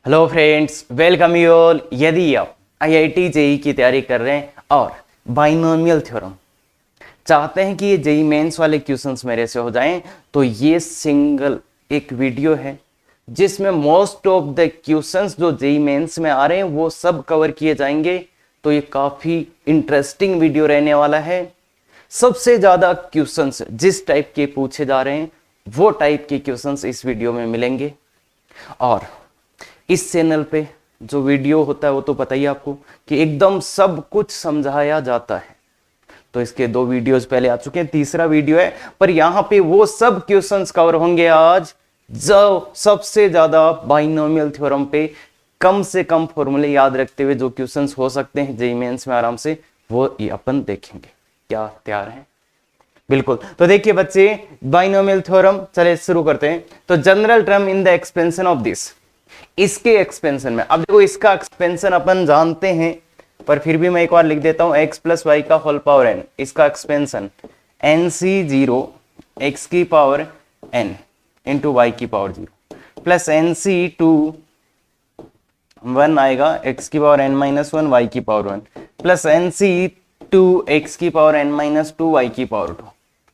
Hello friends, welcome you all. यदि आप IIT JEE की तैयारी कर रहे हैं और बाइनोमियल थ्योरम चाहते हैं कि ये जेई मेंस वाले क्वेश्चंस मेरे से हो जाएं, तो ये सिंगल एक वीडियो है जिसमें मोस्ट ऑफ द क्वेश्चंस जो जेई मेंस में आ रहे हैं वो सब कवर किए जाएंगे। तो ये काफी इंटरेस्टिंग वीडियो रहने वाला है। सबसे ज्यादा क्वेश्चंस जिस टाइप के पूछे जा रहे हैं वो टाइप के क्वेश्चंस इस वीडियो में मिलेंगे। और इस चैनल पे जो वीडियो होता है वो तो पता ही आपको कि एकदम सब कुछ समझाया जाता है। तो इसके 2 वीडियोस पहले आ चुके हैं, तीसरा वीडियो है, पर यहां पे वो सब क्वेश्चंस कवर होंगे आज जो सबसे ज्यादा बाइनोमियल थ्योरम पे कम से कम फॉर्मूले याद रखते हुए जो क्वेश्चंस हो सकते हैं जेईई मेंस में आराम से, वो ये अपन देखेंगे। क्या तैयार हैं? बिल्कुल। तो देखिए बच्चे, बाइनोमियल थ्योरम चले शुरू करते हैं। तो general term in the expansion of this, इसके एक्सपेंशन में, अब देखो इसका एक्सपेंशन अपन जानते हैं पर फिर भी मैं एक बार लिख देता हूं, x प्लस वाई का होल पावर n, इसका एक्सपेंशन nc0 x की पावर n इंटू वाई की पावर 0 प्लस nc2 1 आएगा x की पावर n माइनस 1 वाई की पावर 1 प्लस nc2 x की पावर n माइनस 2 वाई की power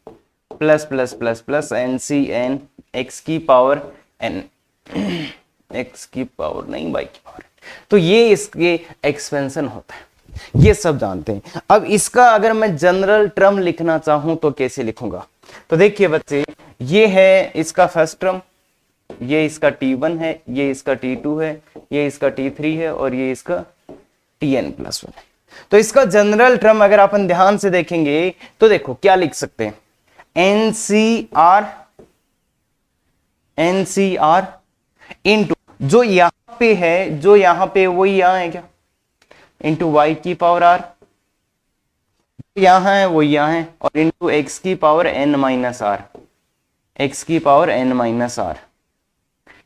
2 plus plus plus plus ncn x की power n x की power नहीं y की पावर। तो ये इसके एक्सपेंशन होता है, ये सब जानते हैं। अब इसका अगर मैं जनरल टर्म लिखना चाहूं तो कैसे लिखूंगा? तो देखिए बच्चे, ये है इसका फर्स्ट टर्म, ये इसका t1 है, ये इसका t2 है, ये इसका t3 है और ये इसका tn प्लस 1 है। तो इसका जनरल टर्म अगर अपन ध्यान से देखेंगे तो देखो क्या लिख सकते हैं, NCR इंटू जो यहां पे है, जो यहां पे वही यहां है क्या, इंटू वाई की पावर आर, यहां है वो यहां है, और इंटू एक्स की power n minus r, x की पावर n माइनस आर।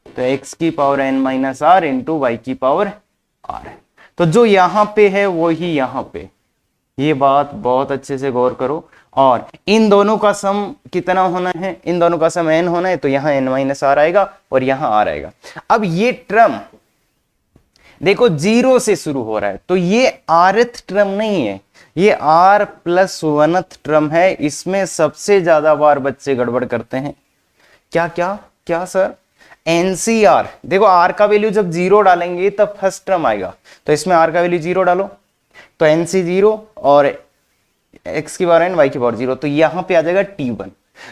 तो एक्स की power n minus r into y की पावर आर। तो जो यहां पे है वही यहां पे, ये बात बहुत अच्छे से गौर करो। और इन दोनों का सम कितना होना है, इन दोनों का सम n होना है, तो यहां n माइनस आर आएगा और यहां आर आएगा। अब ये टर्म देखो 0 से शुरू हो रहा है, तो ये rth टर्म नहीं है, ये r प्लस 1th टर्म है। इसमें सबसे ज्यादा बार बच्चे गड़बड़ करते हैं। क्या क्या क्या सर? NCR, देखो r का वैल्यू जब 0 डालेंगे तब फर्स्ट टर्म आएगा, तो इसमें r का वैल्यू 0 डालो, तो NC0 और x की पावर n y की पावर 0, तो यहां पे आ जाएगा t1।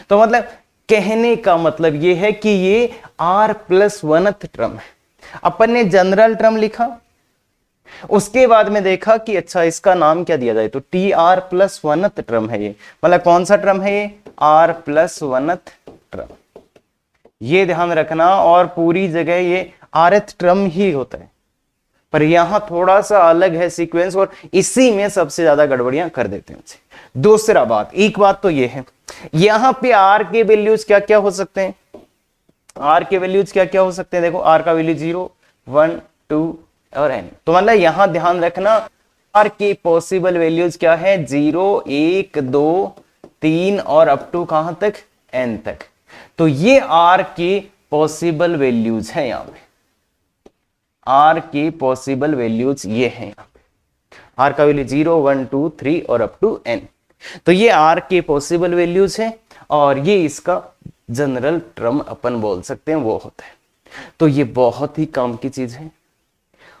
तो मतलब कहने का मतलब ये है कि ये r प्लस 1th टर्म है। अपन ने जनरल टर्म लिखा, उसके बाद में देखा कि अच्छा इसका नाम क्या दिया जाए, तो T R plus 1th term है ये, मतलब कौन सा टर्म है ये, r प्लस 1th टर्म। ये ध्यान रखना, और पूरी जगह ये rth टर्म ही होता है, पर यहां थोड़ा सा अलग है सीक्वेंस, और इसी में सबसे ज्यादा गड़बड़ियां कर देते हैं। दूसरा बात, एक बात तो ये है, यहां पे r के वैल्यूज क्या क्या हो सकते हैं, r के वैल्यूज क्या क्या हो सकते हैं? देखो r का वैल्यू 0, 1, 2 और n। तो मतलब यहां ध्यान रखना, r की पॉसिबल वैल्यूज क्या है, 0, 1, 2, 3 और अप टू कहां तक, n तक। तो ये r की पॉसिबल वैल्यूज है, यहां पे r की पॉसिबल वैल्यूज ये है, यहां पे r का वैल्यू 0, 1, 2, 3 और अप टू n। तो ये r के पॉसिबल वैल्यूज है, और ये इसका जनरल टर्म अपन बोल सकते हैं वो होता है। तो ये बहुत ही काम की चीज है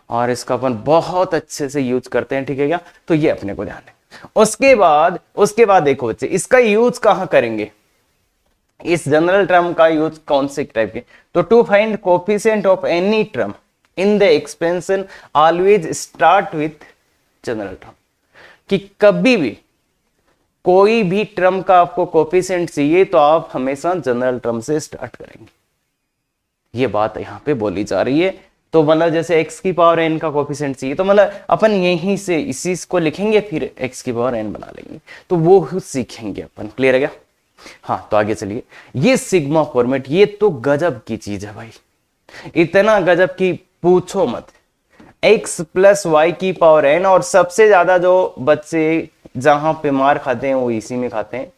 और इसका अपन बहुत अच्छे से यूज करते हैं, ठीक है क्या? तो ये अपने को ध्यान है। उसके बाद देखो बच्चे, इसका यूज कहां करेंगे, इस जनरल टर्म का यूज कौन से टाइप के? तो to find coefficient of any term in the expansion always start with general term, कि कभी भी कोई भी टर्म का आपको कोफिशिएंट चाहिए तो आप हमेशा जनरल टर्म से स्टार्ट करेंगे। ये बात यहां पे बोली जा रही है। तो मतलब जैसे x की पावर n का कोफिशिएंट चाहिए, तो मतलब अपन यहीं से इसी को लिखेंगे, फिर x की पावर n बना लेंगे, तो वो सीखेंगे अपन। क्लियर है क्या? हाँ, तो आगे चलिए। ये सिग्मा फॉर्मेट, ये तो गजब की चीज है भाई, इतना गजब की पूछो मत। x प्लस वाई की पावर n, और सबसे ज्यादा जो बच्चे जहां पे मार खाते हैं वो इसी में खाते हैं,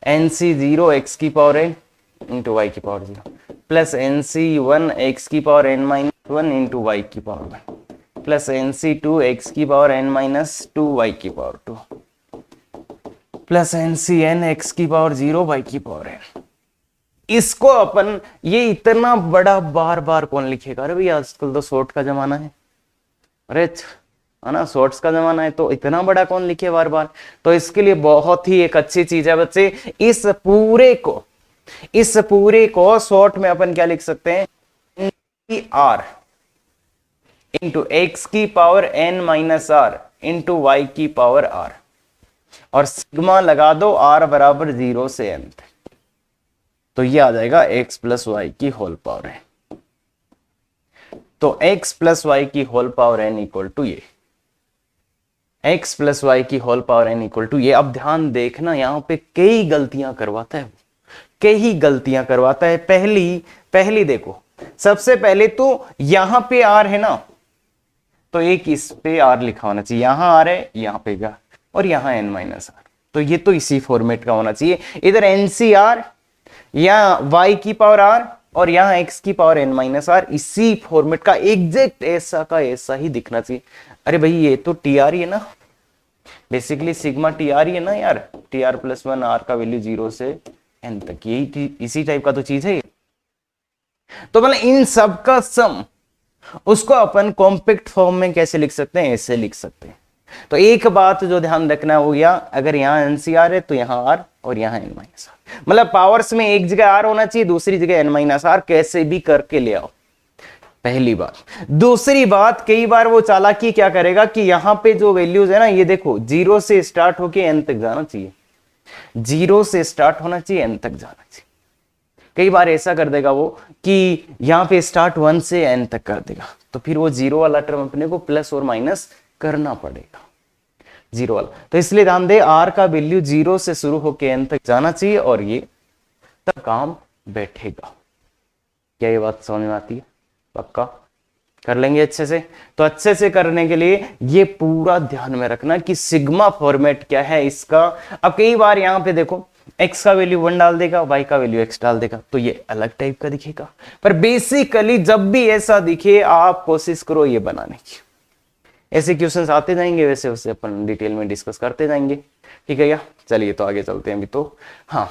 NC0 x की पावर n इंटू वाई की पावर 0 प्लस NC1 x की power n minus 1 into y की पावर 1 प्लस NC2 x की पावर n माइनस 2 y की पावर 2 प्लस NCn x की पावर 0 y की पावर n। इसको अपन, ये इतना बड़ा बार बार कौन लिखेगा? अरे भैया आजकल तो शॉर्ट का जमाना है, अरे है ना, शॉर्ट्स का जमाना है, तो इतना बड़ा कौन लिखे बार बार? तो इसके लिए बहुत ही एक अच्छी चीज है बच्चे, इस पूरे को शॉर्ट में अपन क्या लिख सकते हैं? r इंटू एक्स की power n minus r into y की पावर r, और सिग्मा लगा दो r बराबर 0 से n तक, तो ये आ जाएगा x प्लस वाई की होल पावर है। तो x प्लस वाई की whole power n equal to ये, x प्लस वाई की whole power n equal to ये। अब ध्यान देखना, यहां पे कई गलतियां करवाता है, कई गलतियां करवाता है। पहली देखो, सबसे पहले तो यहां पे r है ना, तो एक इस पे r लिखा होना चाहिए, यहां r है, यहां पे भी, और यहां n माइनस r, तो ये तो इसी फॉर्मेट का होना चाहिए। इधर NCR या y की पावर r और यहां x की पावर n माइनस r, इसी फॉर्मेट का एग्जैक्ट ऐसा का ऐसा ही दिखना चाहिए। अरे भाई ये तो TR ही है ना, बेसिकली सिग्मा TR ही है ना यार, TR प्लस 1 r का वैल्यू 0 से n तक, यही इसी टाइप का तो चीज है। तो मतलब इन सब का सम, उसको अपन कॉम्पैक्ट फॉर्म में कैसे लिख सकते हैं? ऐसे लिख सकते हैं। तो एक बात जो ध्यान रखना हो गया, अगर यहां NCR है तो यहां r और यहां n माइनस r, मतलब पावर्स में एक जगह r होना चाहिए, दूसरी जगह n माइनस r, कैसे भी करके ले आओ, पहली बात। दूसरी बात, कई बार वो चालाकी क्या करेगा कि यहां पे जो वैल्यूज है ना, ये देखो 0 से स्टार्ट होके n तक जाना चाहिए, 0 से स्टार्ट होना चाहिए n तक जाना चाहिए। कई बार ऐसा कर देगा वो कि यहां पे स्टार्ट 1 से n तक कर देगा, तो फिर वो 0 वाला टर्म अपने को प्लस और माइनस करना पड़ेगा, 0 वाला। तो इसलिए ध्यान दे, r का वैल्यू 0 से शुरू होकर n तक जाना चाहिए, और ये तब काम बैठेगा। क्या ये बात समझ में आती है? पक्का कर लेंगे अच्छे से। तो अच्छे से करने के लिए ये पूरा ध्यान में रखना कि सिग्मा फॉर्मेट क्या है इसका। अब कई बार यहां पे देखो, x का वैल्यू 1 डाल देगा, y का वैल्यू x डाल देगा, तो ये अलग टाइप का दिखेगा। पर बेसिकली जब भी ऐसा दिखे, आप कोशिश करो ये बनाने की। ऐसे क्वेश्चंस आते जाएंगे, वैसे वैसे अपन डिटेल में डिस्कस करते जाएंगे, ठीक है क्या? चलिए तो आगे चलते हैं अभी। तो हाँ,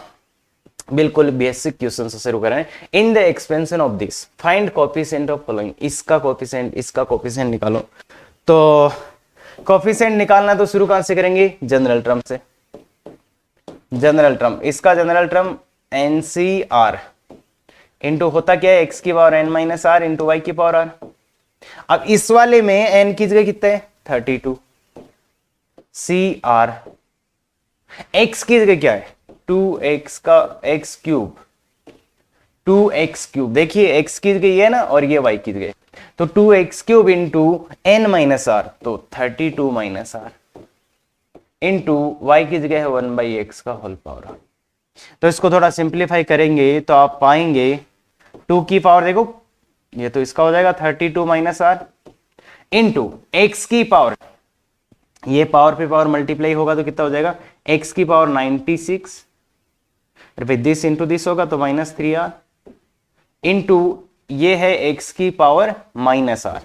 बिल्कुल बेसिक क्वेश्चन से शुरू करें। In the expansion of this find coefficient of following, इसका कोएफिशिएंट निकालो। तो कोएफिशिएंट निकालना तो शुरू कहां से करेंगे? जनरल टर्म से। जनरल टर्म, इसका जनरल टर्म NCR इंटू होता क्या है, x की power n minus r into y की पावर r। अब इस वाले में n की जगह कितना है? 32 CR, x की जगह क्या है? 2x का x क्यूब, 2x क्यूब। देखिए x की जगह ये है ना, और ये y की जगह, तो 2x cube into n minus r, तो 32 माइनस r इंटू वाई की जगह है 1/x का होल पावर। तो इसको थोड़ा सिंप्लीफाई करेंगे तो आप पाएंगे 2 की पावर, देखो ये तो इसका हो जाएगा 32 माइनस r इंटू x की पावर, ये पावर पे पावर मल्टीप्लाई होगा तो कितना हो जाएगा? x की पावर 96, दिस इंटू दिस होगा तो -3r इंटू ये है x की पावर माइनस r।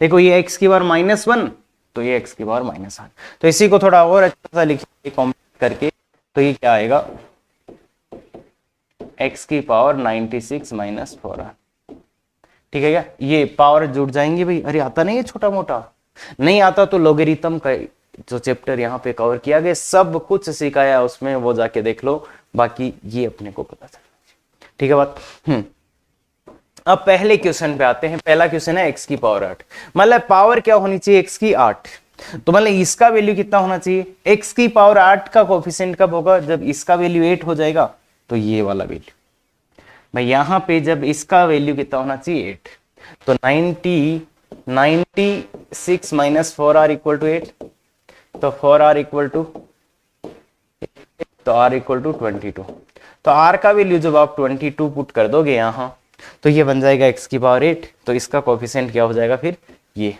देखो ये x की पावर -1, तो ये x की पावर -r। तो इसी को थोड़ा और अच्छा सा लिखिए कॉम्प्लीट करके, तो ये क्या आएगा? x की पावर 96 माइनस 4r, ठीक है क्या? ये पावर जुड़ जाएंगे भाई। अरे आता नहीं है, छोटा मोटा नहीं आता तो लोगरिथम का जो चैप्टर यहाँ पे कवर किया गया, सब कुछ सिखाया उसमें, वो जाके देख लो, बाकी ये अपने को पता चला, ठीक है बात। अब पहले क्वेश्चन पे आते हैं। पहला क्वेश्चन है x की पावर 8, मतलब पावर क्या होनी चाहिए? x की 8, तो मतलब इसका वैल्यू कितना होना चाहिए? x की पावर 8 का कोएफिशिएंट कब होगा? जब इसका वैल्यू 8 हो जाएगा, तो ये वाला वैल्यू भाई यहां पे जब इसका वैल्यू कितना होना चाहिए? 8, तो 96 माइनस 4r इक्वल टू 8, तो 4r इक्वल टू, तो r इक्वल टू 22। तो r का वैल्यू जब आप 22 पुट कर दोगे यहां, तो ये बन जाएगा x की पावर 8, तो इसका कोएफिशिएंट क्या हो जाएगा फिर? ये,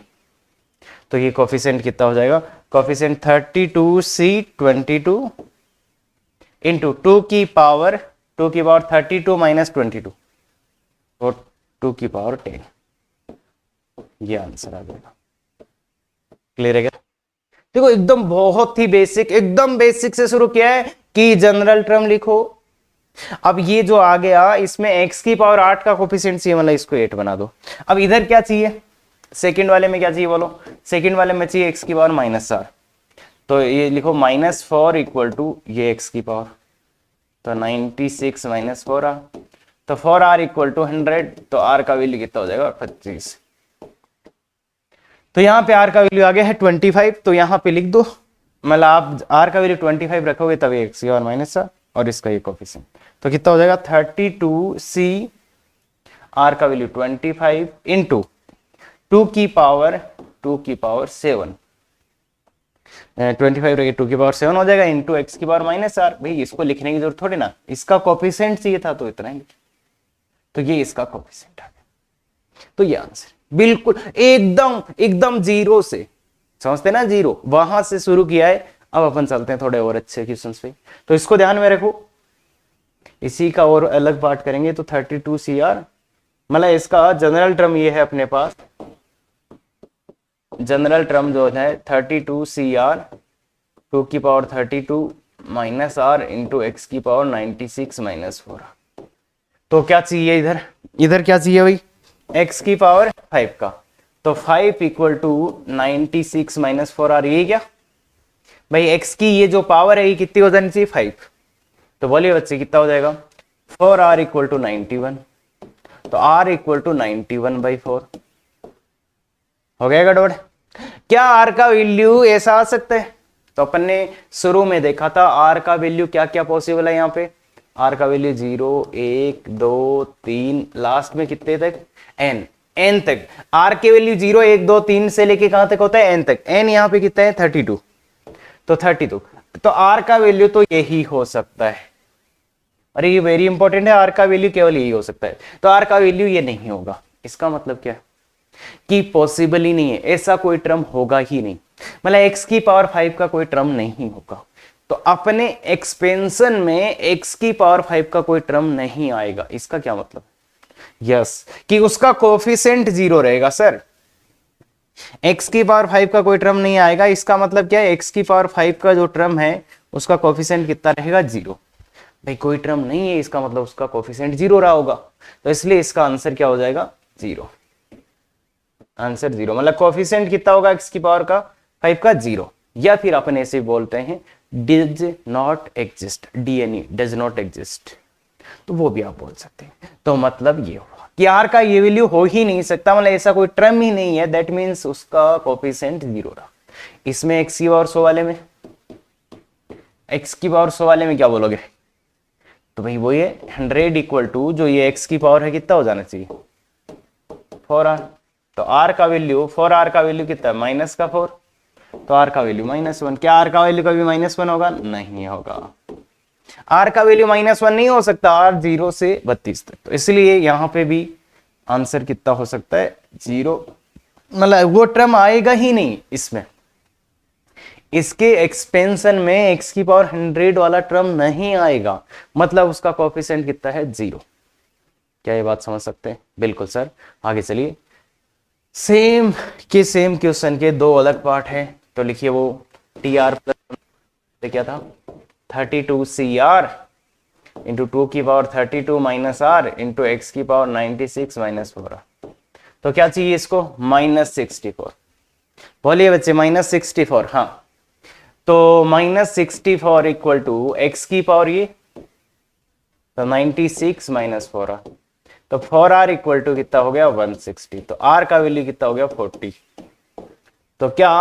तो ये कोएफिशिएंट कितना हो जाएगा? कोएफिशिएंट 32C22 इंटू 2 की पावर 32 माइनस 22, तो 2 की पावर 10, ये आंसर आ जाएगा। क्लियर है क्या? देखो एकदम बहुत ही बेसिक, एकदम बेसिक से शुरू किया है कि जनरल टर्म लिखो। अब ये जो आ गया इसमें x की पावर 8 का कोफिशिएंट चाहिए, मतलब इसको 8 बना दो। अब इधर क्या चाहिए, सेकंड वाले में क्या चाहिए बोलो? सेकंड वाले में चाहिए x की पावर -4, तो ये लिखो -4 इक्वल टू ये x की पावर, तो 96 - 4r, तो 4r इक्वल टू 100, तो r का वैल्यू कितना हो जाएगा 25। तो यहाँ पे r का वैल्यू आ गया है 25, तो यहाँ पे लिख दो, मतलब आप r का वैल्यू 25 रखोगे तब x की पावर -4 और इसका ये कोफिशिएंट, तो कितना हो जाएगा 32c, r का वैल्यू 25 इंटू 2 की पावर 7, 25 रखिए 2 की पावर 7 हो जाएगा, इंटू x की पावर -4। भाई इसको लिखने की जरूरत थोड़ी ना, इसका कोफिशिएंट चाहिए था तो इतना ही, तो ये इसका कोफिशिएंट आ गया। तो ये आंसर बिल्कुल एकदम एकदम जीरो से, समझते ना, जीरो वहां से शुरू किया है। अब अपन चलते हैं थोड़े और अच्छे क्वेश्चंस पे, तो इसको ध्यान में रखो, इसी का और अलग पार्ट करेंगे। तो 32CR, मतलब इसका जनरल टर्म ये है अपने पास, जनरल टर्म जो है 32CR 2 की पावर 32 -r इंटू एक्स की पावर 96 -4। तो क्या चाहिए इधर, इधर क्या चाहिए भाई, x की पावर 5 का, तो 5 इक्वल टू 96 -4r, ये क्या भाई x की ये जो पावर है ये कितनी हो जानी चाहिए 5, तो बोलिए बच्चे कितना हो जाएगा 4r इक्वल टू 91, तो r इक्वल टू 91/4 हो गया गड़बड़। क्या r का वैल्यू ऐसा आ सकता है, तो अपन ने शुरू में देखा था r का वैल्यू क्या क्या पॉसिबल है, यहाँ पे r का वैल्यू 0 1 2 3, लास्ट में कितने तक n तक, r के वैल्यू 0 1 2 3 से लेके कहां तक होता है n तक, n यहाँ पे कितना है 32, तो 32, तो r का वैल्यू तो यही हो सकता है। अरे ये वेरी इंपॉर्टेंट है, r का वैल्यू केवल यही हो सकता है, तो r का वैल्यू ये नहीं होगा। इसका मतलब क्या है कि पॉसिबल ही नहीं है, ऐसा कोई टर्म होगा ही नहीं, मतलब x की पावर 5 का कोई टर्म नहीं होगा। तो अपने एक्सपेंशन में x की पावर 5 का कोई टर्म नहीं आएगा, इसका क्या मतलब, यस कि उसका कोफिशिएंट 0 रहेगा। सर x की पावर 5 का कोई टर्म नहीं आएगा, इसका मतलब क्या है, x की पावर 5 का जो टर्म है उसका कोफिशिएंट कितना रहेगा 0। भाई कोई टर्म नहीं है, इसका मतलब उसका कोफिशिएंट 0 रहा होगा, तो इसलिए इसका आंसर क्या हो जाएगा 0, आंसर 0, मतलब कोफिशिएंट कितना होगा x की पावर का 5 का 0, या फिर अपन ऐसे बोलते हैं does not exist, DNE does not exist, तो वो भी आप बोल सकते हैं। तो मतलब ये हुआ कि r का ये वैल्यू हो ही नहीं सकता, मतलब ऐसा कोई टर्म ही नहीं है, दैट मींस उसका कोफिशिएंट 0 रहा। इसमें x की पावर 100 वाले में, x की पावर 100 वाले में क्या बोलोगे, तो भाई वो ये 100 इक्वल टू जो ये x की पावर है कितना हो जाना चाहिए 4r, तो r का वैल्यू 4r का वैल्यू कितना है माइनस का 4, तो r का वैल्यू -1। क्या r का वैल्यू कभी -1 होगा, नहीं होगा, r का वैल्यू -1 नहीं हो सकता, r 0 से 32 तक, तो इसलिए यहां पे भी आंसर कितना हो सकता है 0, मतलब वो टर्म आएगा ही नहीं इसमें, इसके एक्सपेंशन में x की पावर 100 वाला टर्म नहीं आएगा, मतलब उसका कोफिशिएंट कितना है 0। क्या ये बात समझ सकते हैं, बिल्कुल सर। आगे चलिए, सेम के सेम क्वेश्चन के दो अलग पार्ट हैं, तो लिखिए वो TR प्लस क्या था 32CR इंटू 2 की पावर 32 -r इंटू एक्स की पावर 96 -4, तो क्या चाहिए इसको -64। बोलिए बच्चे -64, हाँ, तो -64 इक्वल टू एक्स की पावर ये तो 96 -4r, तो 4r इक्वल टू कितना हो गया 160, तो r का वैल्यू कितना हो गया 40। तो क्या,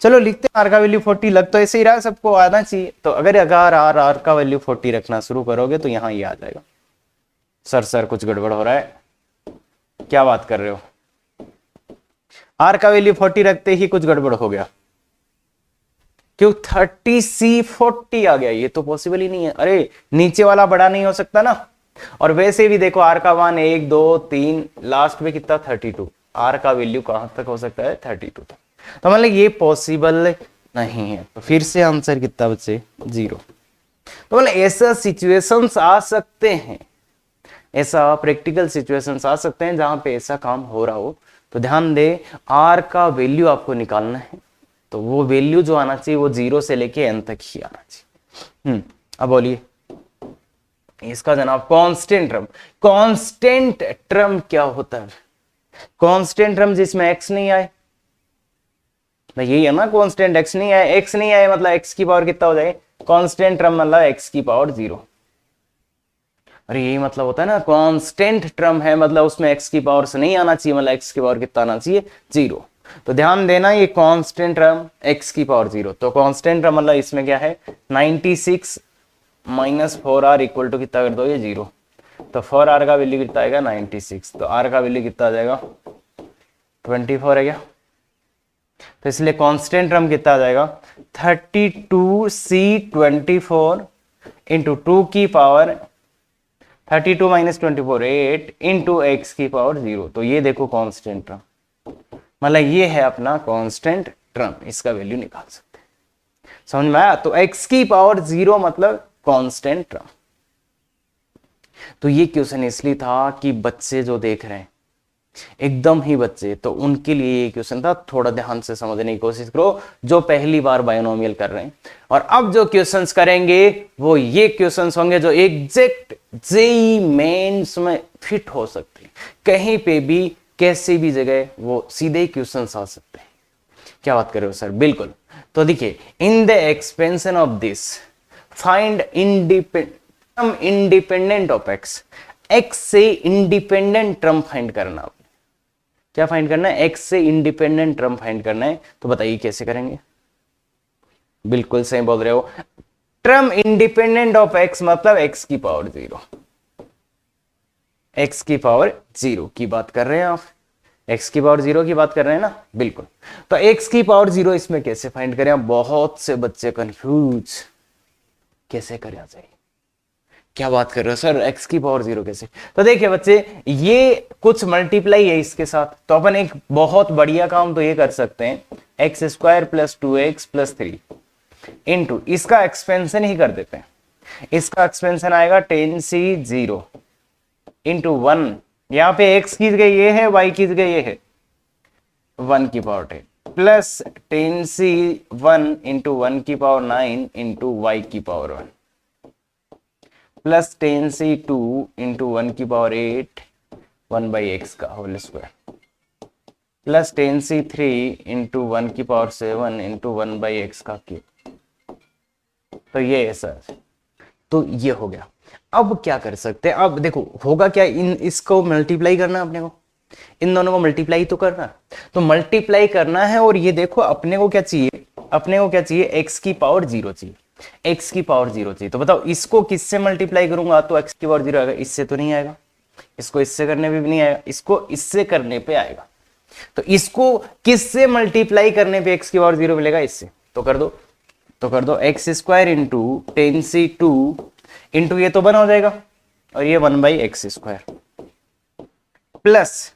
चलो लिखते हैं r का वैल्यू 40, लग तो ऐसे ही रहा, सबको आना चाहिए। तो अगर r का वैल्यू 40 रखना शुरू करोगे तो यहां ये आ जाएगा। सर कुछ गड़बड़ हो रहा है, क्या बात कर रहे हो, r का वैल्यू 40 रखते ही कुछ गड़बड़ हो गया, क्यों 30C 40 आ गया, ये तो पॉसिबल ही नहीं है। अरे नीचे वाला बड़ा नहीं हो सकता ना, और वैसे भी देखो r का मान 1 2 3, लास्ट में कितना 32, r का वैल्यू कहां तक हो सकता है 32 तक, तो मतलब ये पॉसिबल नहीं है। तो फिर से आंसर कितना बचे 0। तो मतलब ऐसा सिचुएशंस आ सकते हैं, ऐसा प्रैक्टिकल सिचुएशंस आ सकते हैं जहां पे ऐसा काम हो रहा हो, तो ध्यान दे r का वैल्यू आपको निकालना है, तो वो वैल्यू जो आना चाहिए वो 0 से लेके n तक ही आना चाहिए। अब बोलिए इसका जनाब कांस्टेंट टर्म, कांस्टेंट टर्म क्या होता है? कांस्टेंट टर्म जिसमें x नहीं आए, भाई यही है ना कांस्टेंट, x नहीं आए, x नहीं आए मतलब x की पावर कितना हो जाए, कांस्टेंट टर्म मतलब x की पावर 0। अरे यही मतलब होता है ना, कांस्टेंट टर्म है मतलब उसमें x की पावर से नहीं आना चाहिए, मतलब x की पावर कितना आना चाहिए, 0। तो ध्यान देना ये कांस्टेंट टर्म x की पावर 0, तो कांस्टेंट टर्म मतलब इसमें क्या है 96 माइनस 4r इक्वल टू कितना कर दो ये 0। तो 4r का वैल्यू कितना आएगा 96, तो r का वैल्यू कितना आ जाएगा 24 है क्या? तो इसलिए कांस्टेंट टर्म कितना आ जाएगा 32c24 इंटू 2 की पावर 32 माइनस 24 8 इंटू एक्स की पावर 0। तो ये देखो कांस्टेंट टर्म, मतलब ये है अपना कांस्टेंट टर्म, इसका वैल्यू निकाल सकते हैं। समझ में आया? तो एक्स की पावर 0 मतलब कांस्टेंट टर्म। तो ये क्वेश्चन इसलिए था कि बच्चे जो देख रहे हैं एकदम ही बच्चे, तो उनके लिए ये क्वेश्चन था, थोड़ा ध्यान से समझने की कोशिश करो जो पहली बार बायनोमियल कर रहे हैं। और अब जो क्वेश्चंस करेंगे वो ये क्वेश्चंस होंगे जो एग्जैक्ट जेईई मेंस में फिट हो सकते हैं, कहीं पे भी कैसी भी जगह वो सीधे क्वेश्चंस आ सकते हैं। क्या बात कर रहे हो सर? बिल्कुल। तो देखिए इन the expansion of this find independent of x, x से इंडिपेंडेंट टर्म फाइंड करना। क्या फाइंड करना है? एक्स से इंडिपेंडेंट टर्म फाइंड करना है। तो बताइए कैसे करेंगे? बिल्कुल सही बोल रहे हो, टर्म इंडिपेंडेंट ऑफ एक्स मतलब एक्स की पावर 0, एक्स की पावर 0 की बात कर रहे हैं आप, एक्स की पावर 0 की बात कर रहे हैं ना, बिल्कुल। तो एक्स की पावर 0 इसमें कैसे फाइंड करें? बहुत से बच्चे कंफ्यूज, कैसे करें जाए? क्या बात कर रहे हो सर, एक्स की पावर 0 कैसे? तो देखिए बच्चे ये कुछ मल्टीप्लाई है इसके साथ, तो अपन एक बहुत बढ़िया काम तो ये कर सकते हैं, x square plus 2x plus 3 into इसका एक्सपेंशन ही कर देते हैं। इसका एक्सपेंशन आएगा 10c0 इंटू 1, यहां पे x की जगह ये है, y की जगह ये है, 1 की पावर 10 प्लस 10c1 इंटू 1 की पावर 9 इंटू y की पावर 1 प्लस 10c2 इंटू 1 की पावर 8 1 बाई एक्स का whole square plus 10c3 into 1 की पावर 7 इंटू 1 बाई एक्स का क्यूब। तो ये है सर, तो ये हो गया। अब क्या कर सकते हैं? अब देखो होगा क्या, इसको मल्टीप्लाई करना है अपने को, इन दोनों को मल्टीप्लाई तो करना, तो मल्टीप्लाई करना है। और ये देखो अपने को क्या चाहिए, अपने को क्या चाहिए, एक्स की पावर 0 चाहिए, एक्स की पावर 0 चाहिए। तो बताओ इसको किससे मल्टीप्लाई करूंगा तो एक्स की पावर 0 आएगा, इससे तो नहीं आएगा, इसको इससे करने पे भी नहीं आएगा, इसको इससे करने पे आएगा। तो इसको किससे मल्टीप्लाई करने पे एक्स की पावर 0 मिलेगा? इससे। तो कर दो, तो कर दो x square into 10c2 into ये तो 1 हो जाएगा और ये 1 बाई एक्स स्क्वायर प्लस,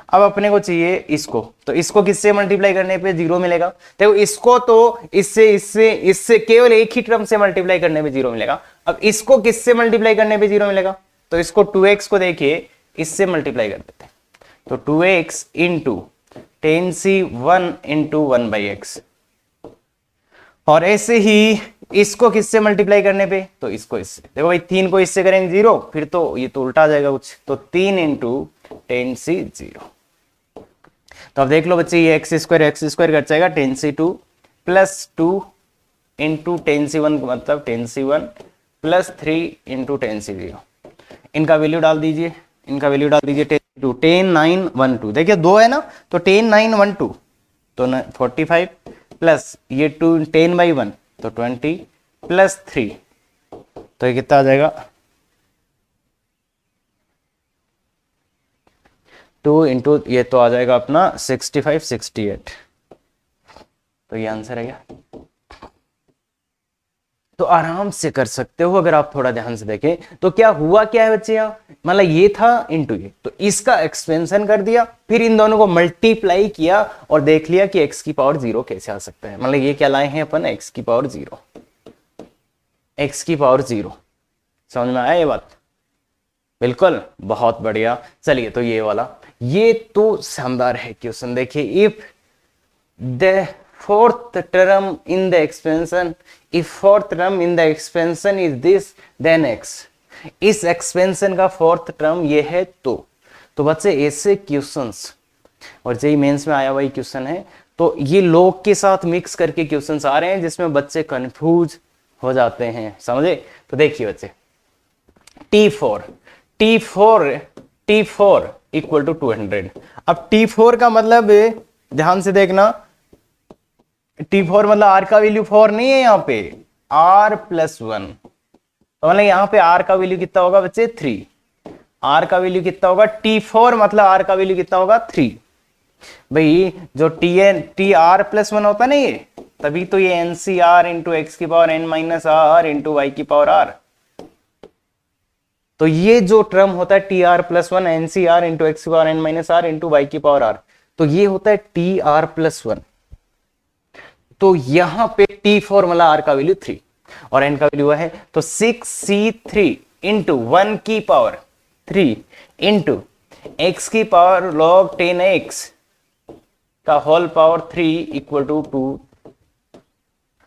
अब अपने को चाहिए इसको, तो इसको किससे मल्टीप्लाई करने पे 0 मिलेगा? देखो इसको तो इससे इससे इससे केवल एक ही टर्म से मल्टीप्लाई करने पे 0 मिलेगा। अब इसको किससे मल्टीप्लाई करने पे 0 मिलेगा? तो इसको 2x को देखिए इससे मल्टीप्लाई कर देते हैं, तो 2x into 10c1 into 1 by x, और ऐसे ही इसको किससे मल्टीप्लाई करने पे? तो इसको इससे। देखो भाई 3 को इससे करेंगे 0, फिर तो ये तो उल्टा आ जाएगा कुछ, तो 3 इंटू 10c0। तो अब देख लो बच्चे ये एक्स स्क्वायर कट जाएगा 10c2 प्लस 2 इंटू 10c1 मतलब 10c1 प्लस 3 इंटू 10c0। इनका वैल्यू डाल दीजिए, इनका वैल्यू डाल दीजिए 10 10 9 1 2, देखिए 2 है ना, तो 10 9 1 2 तो 45 प्लस ये 2 10 बाई 1 तो 20 प्लस 3 तो ये कितना आ जाएगा 2 इंटू ये तो आ जाएगा अपना 65 68। तो ये आंसर है क्या? तो आराम से कर सकते हो अगर आप थोड़ा ध्यान से देखें। तो क्या हुआ क्या है बच्चे, यहाँ मतलब ये था इंटू ये, तो इसका एक्सपेंशन कर दिया, फिर इन दोनों को मल्टीप्लाई किया और देख लिया कि x की पावर 0 कैसे आ सकता है। मतलब ये क्या लाए हैं अपन, x की पावर 0, x की पावर 0। समझ में आया ये बात? बिल्कुल, बहुत बढ़िया। चलिए तो ये वाला, ये तो शानदार है क्वेश्चन। देखिए, if the fourth term in the expansion, if fourth term in the expansion is this then x, इस एक्सपेंशन का फोर्थ टर्म ये है तो बच्चे ऐसे क्वेश्चंस, और जेईई मेंस में आया हुआ क्वेश्चन है, तो ये लॉग के साथ मिक्स करके क्वेश्चंस आ रहे हैं जिसमें बच्चे कंफ्यूज हो जाते हैं, समझे। तो देखिए बच्चे, T4 इक्वल टू 200। अब T4 का मतलब ध्यान से देखना, T4 मतलब R का वैल्यू 4 नहीं है यहाँ पे, R+1, तो मतलब यहाँ पे R का वैल्यू कितना होगा बच्चे 3, R का वैल्यू कितना होगा, T4 मतलब R का वैल्यू कितना होगा 3। भाई जो TR+1 होता ना ये, तभी तो ये NCR इंटू एक्स की power n minus r into y की पावर r, तो ये जो टर्म होता है TR+1 NCR इंटू एक्स की power n minus r into y की पावर r, तो ये होता है TR+1। तो यहां पे T4 मतलब r का वैल्यू 3 और n का वैल्यू है, तो 6C3 इंटू 1 की पावर 3 इंटू x की पावर log 10x का होल पावर 3 इक्वल टू 2।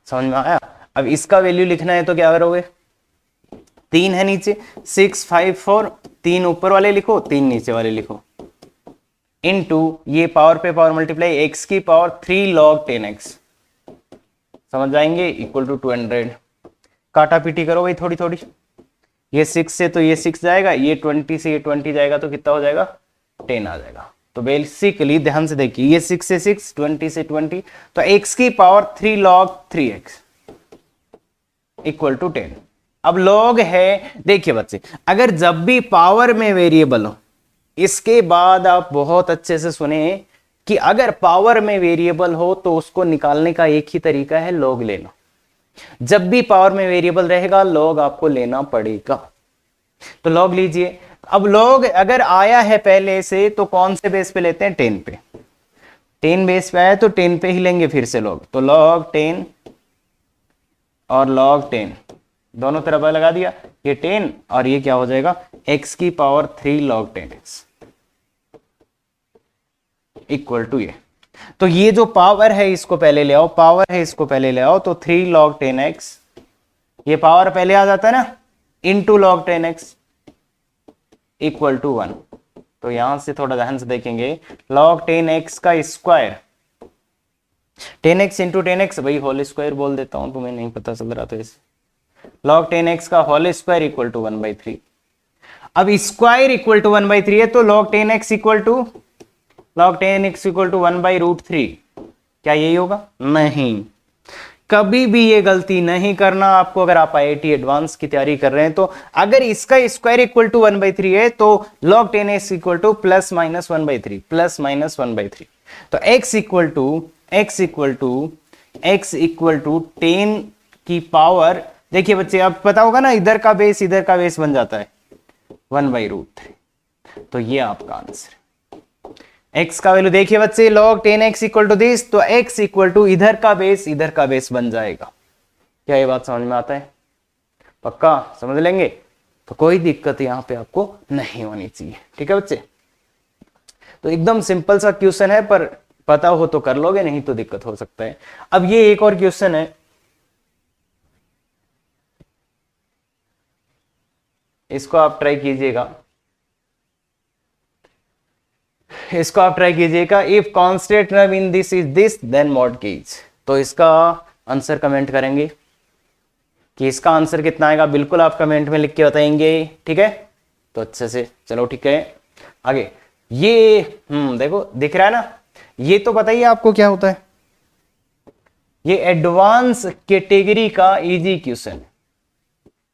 समझ में आया। अब इसका वैल्यू लिखना है तो क्या करोगे, 3 है नीचे, 6 5 4, 3 ऊपर वाले लिखो 3 नीचे वाले लिखो, इनटू ये पावर पे पावर मल्टीप्लाई x की पावर 3 log 10x, समझ जाएंगे, इक्वल टू 200। काटा पीटी करो भाई थोड़ी थोड़ी, ये 6 से तो ये 6 जाएगा, ये 20 से ये 20 जाएगा, तो कितना हो जाएगा 10 आ जाएगा। तो बेसिकली ध्यान से देखिए, ये 6 से 6, 20 से 20, तो x की power 3 log 3x equal to 10। अब log है, देखिए बच्चे, अगर जब भी पावर में वेरिएबल हो, इसके बाद आप बहुत अच्छे से सुने कि अगर पावर में वेरिएबल हो तो उसको निकालने का एक ही तरीका है, log लेना। जब भी पावर में वेरिएबल रहेगा log आपको लेना पड़ेगा, तो log लीजिए। अब log अगर आया है पहले से तो कौन से बेस पे लेते हैं, 10 पे, 10 बेस पे आया तो 10 पे ही लेंगे फिर से log, तो log 10 और log 10 दोनों तरफ लगा दिया, ये 10 और ये क्या हो जाएगा x की power 3 log 10x equal to ये। तो ये जो पावर है इसको पहले ले आओ, पावर है इसको पहले ले आओ, तो 3 log 10x, ये पावर पहले आ जाता है ना, into log 10x equal to 1। तो यहां से थोड़ा ध्यान से देखेंगे, log 10x का स्क्वायर, 10x इंटू 10x, भाई होल स्क्वायर बोल देता हूं, तुम्हें नहीं पता चल रहा तो इसे, log 10x का होल स्क्वायर इक्वल टू 1/3। अब स्क्वायर इक्वल टू 1/3 है, तो log 10x equal to log 10x equal to 1/√3, क्या यही होगा, नहीं, कभी भी ये गलती नहीं करना आपको। अगर आप IIT एडवांस की तैयारी कर रहे हैं तो अगर इसका स्क्वायर इक्वल टू 1/3 है तो log 10x equal two plus minus 1/3, plus minus 1/3, तो x इक्वल टू 10 की पावर, देखिए बच्चे अब पता होगा ना, इधर का बेस बन जाता है 1/√3, तो ये आपका आंसर है। x का वैल्यू देखिए बच्चे, log 10x equal to this, तो x इक्वल टू इधर का बेस बन जाएगा। क्या ये बात समझ में आता है, पक्का समझ लेंगे, तो कोई दिक्कत यहां पे आपको नहीं होनी चाहिए, ठीक है बच्चे। तो एकदम सिंपल सा क्वेश्चन है, पर पता हो तो कर लोगे, नहीं तो दिक्कत हो सकता है। अब ये एक और क्वेश्चन है, इसको आप ट्राई कीजिएगा, if constant term in this is this then mortgage. तो इसका आंसर कमेंट करेंगे कि इसका आंसर कितना आएगा, बिल्कुल आप कमेंट में लिख के बताएंगे, ठीक है। तो अच्छे से चलो, ठीक है आगे। ये देखो दिख रहा है ना, ये तो बताइए आपको क्या होता है, ये एडवांस कैटेगरी का इजी क्वेश्चन,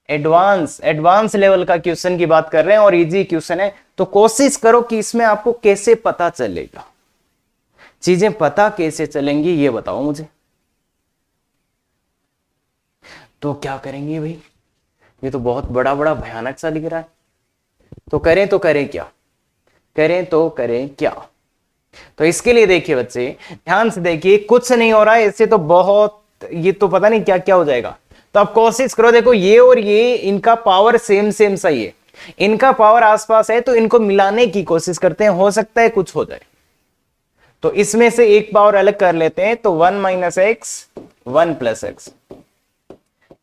एडवांस लेवल का क्वेश्चन की बात कर रहे हैं और इजी क्वेश्चन है। तो कोशिश करो कि इसमें आपको कैसे पता चलेगा, चीजें पता कैसे चलेंगी ये बताओ मुझे। तो क्या करेंगे भाई, ये तो बहुत बड़ा भयानक सा लिख रहा है, तो करें क्या। तो इसके लिए देखिए बच्चे, ध्यान से देखिए, कुछ नहीं हो रहा है इससे, तो बहुत, ये तो पता नहीं क्या क्या हो जाएगा। तो आप कोशिश करो, देखो ये और ये इनका पावर सेम सा ही है, इनका पावर आसपास है तो इनको मिलाने की कोशिश करते हैं, हो सकता है कुछ हो जाए। तो इसमें से एक पावर अलग कर लेते हैं, तो 1 minus x 1 plus x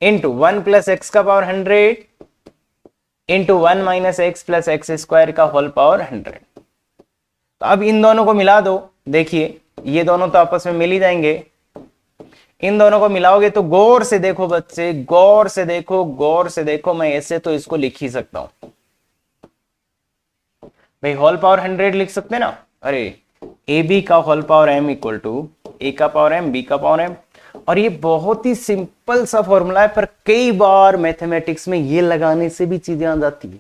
into 1 plus x का power 100 into 1 minus x plus x square का होल पावर 100। तो अब इन दोनों को मिला दो, देखिए ये दोनों तो आपस में मिल ही जाएंगे। इन दोनों को मिलाओगे तो गौर से देखो बच्चे, गौर से देखो, गौर से देखो, मैं ऐसे तो इसको लिख ही सकता हूं भाई, होल पावर 100 लिख सकते हैं ना। अरे ए बी का whole power m equal to a का पावर m बी का पावर m। और ये बहुत ही सिंपल सा फॉर्मूला है, पर कई बार मैथमेटिक्स में ये लगाने से भी चीजें आ जाती है।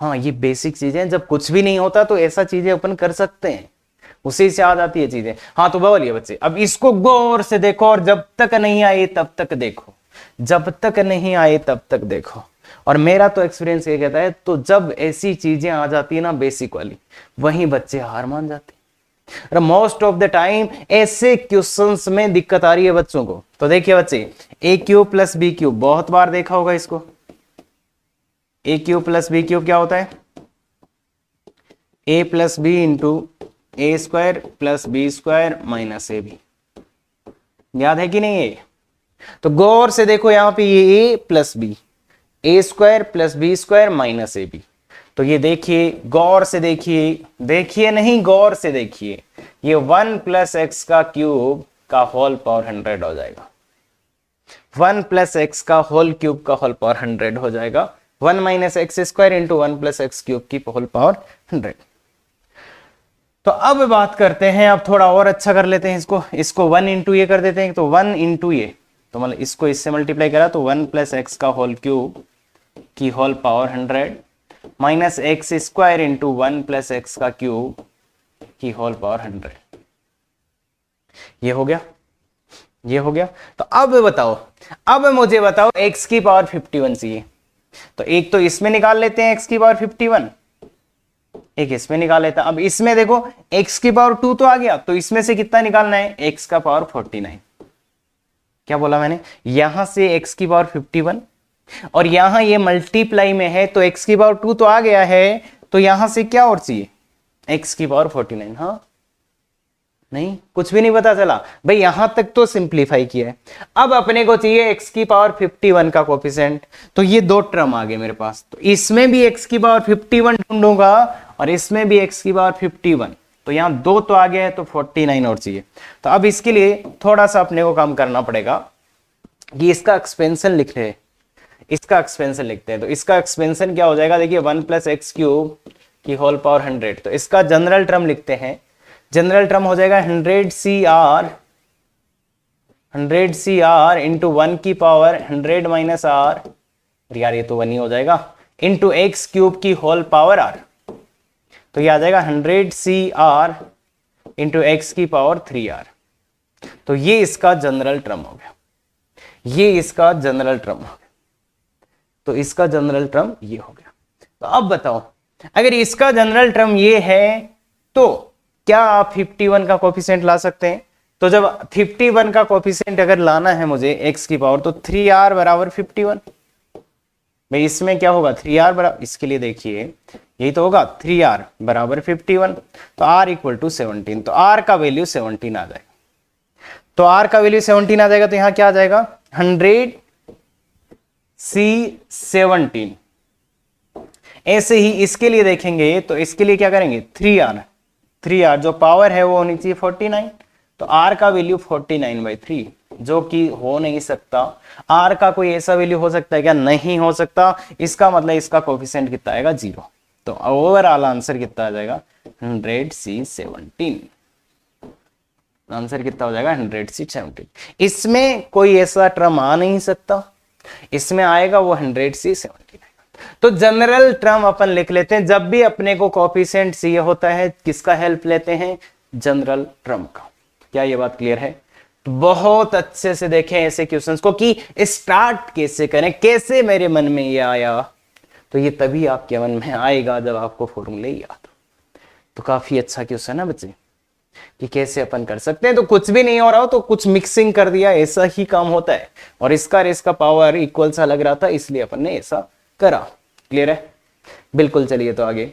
हाँ ये बेसिक चीजें, जब कुछ भी नहीं होता तो ऐसा चीजें अपन कर सकते हैं, उसी से आ जाती है चीजें। हाँ तो बोलिए बच्चे, अब इसको गौर से देखो और जब तक नहीं आए तब तक देखो, जब तक नहीं आए तब तक देखो। और मेरा तो एक्सपीरियंस ये कहता है, तो जब ऐसी चीजें आ जाती है ना बेसिक वाली, वहीं बच्चे हार मान जाते हैं। और मोस्ट ऑफ द टाइम ऐसे क्वेश्चंस में दिक्कत आ रही है बच्चों को। तो देखिए बच्चे, a cube plus b cube, बहुत बार देखा होगा इसको। A cube plus b cube क्या होता है? A plus b into a square plus b square minus a b. याद है कि नहीं है? तो गौर से देखो, यहां पे ये a plus b, a square plus b square minus a b. तो ये देखिए, गौर से देखिए, देखिए नहीं गौर से देखिए, ये 1 प्लस एक्स का क्यूब का होल पावर 100 हो जाएगा। 1 प्लस एक्स का होल क्यूब का होल पावर 100 हो जाएगा। 1 minus x square into 1 plus x cube की होल पावर 100। तो अब बात करते हैं, अब थोड़ा और अच्छा कर लेते हैं इसको 1 इंटू ये कर देते हैं। तो 1 इंटू ये, तो मतलब इसको इससे मल्टीप्लाई करा तो 1 प्लस एक्स का होल क्यूब की whole power 100 minus x square into 1 plus x का क्यूब की होल पावर 100। ये हो गया, ये हो गया। तो अब बताओ, अब मुझे बताओ x की पावर 51 चाहिए। तो एक तो इसमें निकाल लेते हैं x की पावर 51, एक इसमें निकाल लेता। अब इसमें देखो x की पावर 2 तो आ गया, तो इसमें से कितना निकालना है? x का पावर 49। क्या बोला मैंने? यहां से x की पावर 51 और यहां ये मल्टीप्लाई में है, तो x की पावर 2 तो आ गया है, तो यहां से क्या और चाहिए? x की पावर 49। हाँ नहीं, कुछ भी नहीं पता चला भाई, यहां तक तो सिंप्लीफाई किया है। अब अपने को चाहिए x की पावर 51 का कोफिशिएंट। तो ये दो टर्म आ गए मेरे पास, तो इसमें भी x की पावर 51 ढूंढूंगा और इसमें भी x की पावर 51। तो यहां दो तो आ गया है, तो 49 और चाहिए। तो अब इसके लिए थोड़ा सा अपने को काम करना पड़ेगा कि इसका एक्सपेंशन लिख रहे, इसका एक्सपेंशन लिखते हैं। तो इसका एक्सपेंशन क्या हो जाएगा? देखिए 1 प्लस एक्स क्यूब की होल पावर 100। तो इसका जनरल टर्म लिखते हैं, जनरल टर्म हो जाएगा 100 CR इंटू 1 की पावर 100 माइनस आर, यार ये तो 1 ही हो जाएगा, इंटू एक्स क्यूब की होल पावर आर। तो ये आ जाएगा 100 CR इंटू एक्स की पावर 3R। तो ये इसका जनरल टर्म हो गया, ये इसका जनरल टर्म हो गया। तो इसका जनरल टर्म ये हो गया। तो अब बताओ, अगर इसका जनरल टर्म ये है, तो क्या आप 51 का कोफिशिएंट ला सकते हैं? तो जब 51 का कोफिशिएंट अगर लाना है मुझे x की पावर, तो 3R बराबर 51। भाई इसमें क्या होगा? 3R बराबर, इसके लिए देखिए यही तो होगा, 3R बराबर 51। तो R इक्वल टू 17। तो R का वैल्यू 17 आ जाएगा। तो R का वैल्यू 17 आ जाएगा, तो यहां क्या आ जाएगा? 100 C17। ऐसे ही इसके लिए देखेंगे, तो इसके लिए क्या करेंगे? 3R जो पावर है वो होनी चाहिए 49। तो R का वैल्यू 49/3, जो कि हो नहीं सकता। R का कोई ऐसा वैल्यू हो सकता है क्या? नहीं हो सकता। इसका मतलब इसका कोफिशिएंट कितना आएगा? 0। तो ओवरऑल आंसर कितना आ जाएगा? 100 C17। आंसर कितना हो जाएगा? 100 C17। इसमें कोई ऐसा टर्म आ नहीं सकता, इसमें आएगा वो 100 C17। तो जनरल टर्म अपन लिख लेते हैं, जब भी अपने को कोफिशिएंट चाहिए होता है, किसका हेल्प लेते हैं? जनरल टर्म का। क्या ये बात क्लियर है? तो बहुत अच्छे से देखें ऐसे क्वेश्चंस को कि स्टार्ट कैसे करें, कैसे मेरे मन में ये आया। तो ये तभी आपके मन में आएगा जब आपको फॉर्मूले याद हो। तो काफी अच्छा क्वेश्चन है बच्चे, कि कैसे अपन कर सकते हैं। तो कुछ भी नहीं हो रहा हो तो कुछ मिक्सिंग कर दिया, ऐसा ही काम होता है। और इसका पावर इक्वल सा लग रहा था, इसलिए अपन ने ऐसा करा। क्लियर है? बिल्कुल। चलिए तो आगे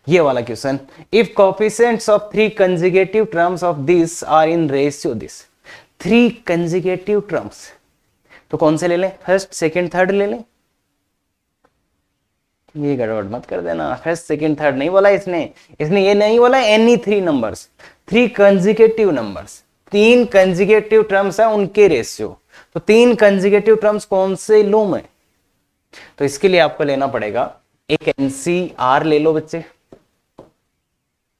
ये वाला question, if coefficients of 3 conjugative terms of this are in ratio this. 3 conjugative terms, तो कौन से ले लें, फर्स्ट सेकंड थर्ड ले लें। ये गड़बड़ मत कर देना, फर्स्ट सेकंड थर्ड नहीं बोला इसने ये नहीं बोला any 3 numbers, 3 conjugative numbers, 3 conjugative terms है उनके रेशियो। तो 3 कंजुगेटिव टर्म्स कौन से लूं मैं, तो इसके लिए आपको लेना पड़ेगा एक NCR ले लो बच्चे,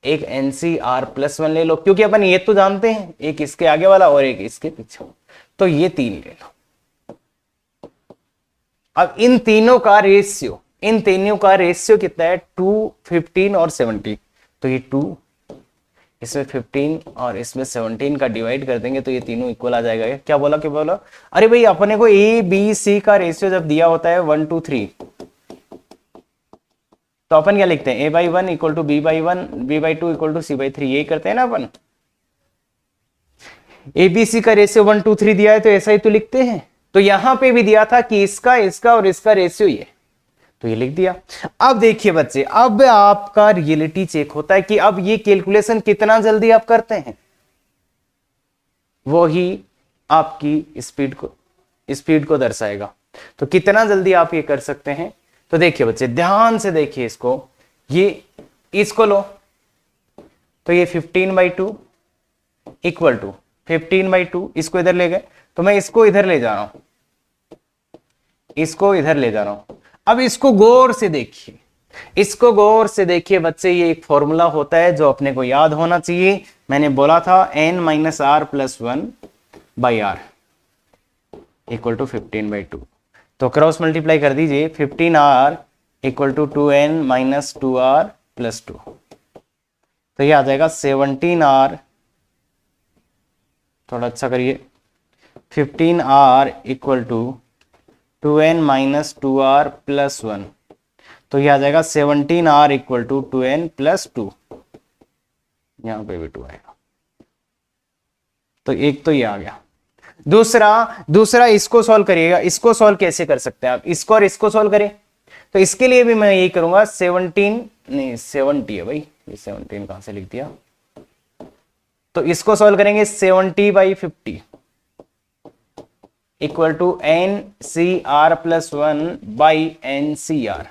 एक NCR+1 ले लो, क्योंकि अपन ये तो जानते हैं एक इसके आगे वाला और एक इसके पीछे, तो ये 3 ले लो। अब इन तीनों का रेशियो कितना है, 2, 15 और 17। तो ये 2, इसमें 15 और इसमें 17 का डिवाइड कर देंगे तो ये तीनों इक्वल आ जाएगा। क्या बोला, अरे भाई अपने को ABC का रेशियो जब दिया होता है 1 to 3, तो अपन क्या लिखते हैं, A/1 equal to B/1, B/2 equal to C/3, यही करते हैं ना अपन। ABC का रेशियो 1 to 3 दिया है तो ऐसा ही तो लिखते हैं। तो यहां पे भी दिया था कि इसका और इसका रेशियो ये, तो ये लिख दिया। अब देखिए बच्चे, अब आपका रियलिटी चेक होता है कि अब ये कैलकुलेशन कितना जल्दी आप करते हैं, वो ही आपकी स्पीड को दर्शाएगा। तो कितना जल्दी आप ये कर सकते हैं, तो देखिए बच्चे ध्यान से देखिए इसको लो, तो ये 15/2 इक्वल टू 15/2, इसको इधर ले गए तो मैं इसको इधर ले जा रहा हूं, अब इसको गौर से देखिए बच्चे, ये एक फॉर्मूला होता है जो अपने को याद होना चाहिए। मैंने बोला था n-r+1/r इक्वल टू 15/2, तो क्रॉस मल्टीप्लाई कर दीजिए, 15r इक्वल टू 2n-2r+2, तो ये आ जाएगा 17r, थोड़ा अच्छा करिए, 15r इक्वल टू 2n-2r+1, तो ये आ जाएगा 17r इक्वल टू 2n+2, यहां पे भी 2 आएगा। तो एक तो ये आ गया। दूसरा इसको सॉल्व करिएगा। इसको सॉल्व कैसे कर सकते हैं आप, इसको और इसको सॉल्व करें, तो इसके लिए भी मैं यही करूंगा, 70 है भाई, ये 17 कहां से लिख दिया, तो इसको सॉल्व करेंगे 70/50 इक्वल टू NCR+1/NCR।